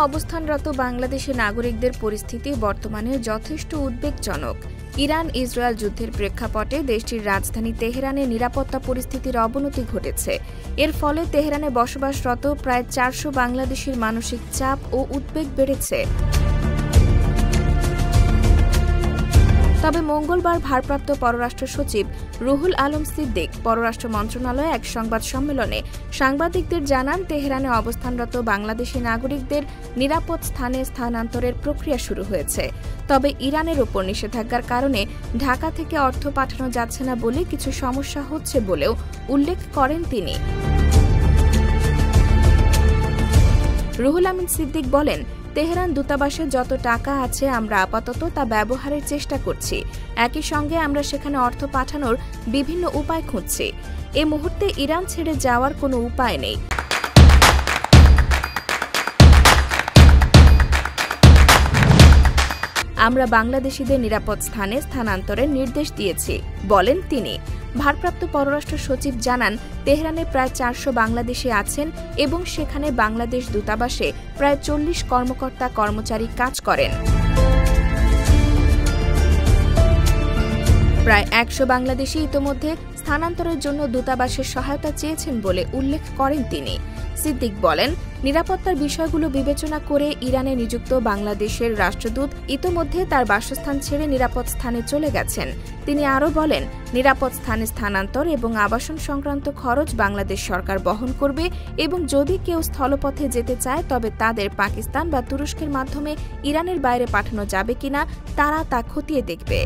অবস্থানরত বাংলাদেশি নাগরিকদের পরিস্থিতি বর্তমানে যথেষ্ট উদ্বেগজনক। ইরান ইসরায়েল যুদ্ধের প্রেক্ষাপটে দেশটির রাজধানী তেহরানে নিরাপত্তা পরিস্থিতির অবনতি ঘটেছে। এর ফলে তেহরানে বসবাসরত প্রায় 400 বাংলাদেশির মানসিক চাপ ও উদ্বেগ বেড়েছে। তবে মঙ্গলবার ভারপ্রাপ্ত পররাষ্ট্র সচিব রুহুল আলম সিদ্দিক পররাষ্ট্র মন্ত্রণালয়ে এক সংবাদ সম্মেলনে সাংবাদিকদের জানান, তেহরানে অবস্থানরত বাংলাদেশি নাগরিকদের নিরাপদ স্থানে স্থানান্তরের প্রক্রিয়া শুরু হয়েছে। তবে ইরানের ওপর নিষেধাজ্ঞার কারণে ঢাকা থেকে অর্থ পাঠানো যাচ্ছে না বলে কিছু সমস্যা হচ্ছে বলেও উল্লেখ করেন তিনি। রুহুল আমিন সিদ্দিক বলেন, তেহরান দূতাবাসে যত টাকা আছে আমরা আপাতত তা ব্যবহারের চেষ্টা করছি। একই সঙ্গে আমরা সেখানে অর্থ পাঠানোর বিভিন্ন উপায় খুঁজছি। এ মুহূর্তে ইরান ছেড়ে যাওয়ার কোনো উপায় নেই। আমরা বাংলাদেশিদের নিরাপদ স্থানে স্থানান্তরের নির্দেশ দিয়েছি, বলেন তিনি। ভারপ্রাপ্ত পররাষ্ট্র সচিব জানান, তেহরানে প্রায় 400 বাংলাদেশি আছেন এবং সেখানে বাংলাদেশ দূতাবাসে প্রায় 40 কর্মকর্তা কর্মচারী কাজ করেন। প্রায় 100 বাংলাদেশি ইতোমধ্যে স্থানান্তরের জন্য দূতাবাসের সহায়তা চেয়েছেন বলে উল্লেখ করেন তিনি। সিদ্দিক বলেন, নিরাপত্তার বিষয়গুলো বিবেচনা করে ইরানে নিযুক্ত বাংলাদেশের রাষ্ট্রদূত ইতোমধ্যে তার বাসস্থান ছেড়ে নিরাপদ স্থানে চলে গেছেন। তিনি আরও বলেন, নিরাপদ স্থানে স্থানান্তর এবং আবাসন সংক্রান্ত খরচ বাংলাদেশ সরকার বহন করবে এবং যদি কেউ স্থলপথে যেতে চায় তবে তাদের পাকিস্তান বা তুরস্কের মাধ্যমে ইরানের বাইরে পাঠানো যাবে কিনা তারা তা খতিয়ে দেখবে।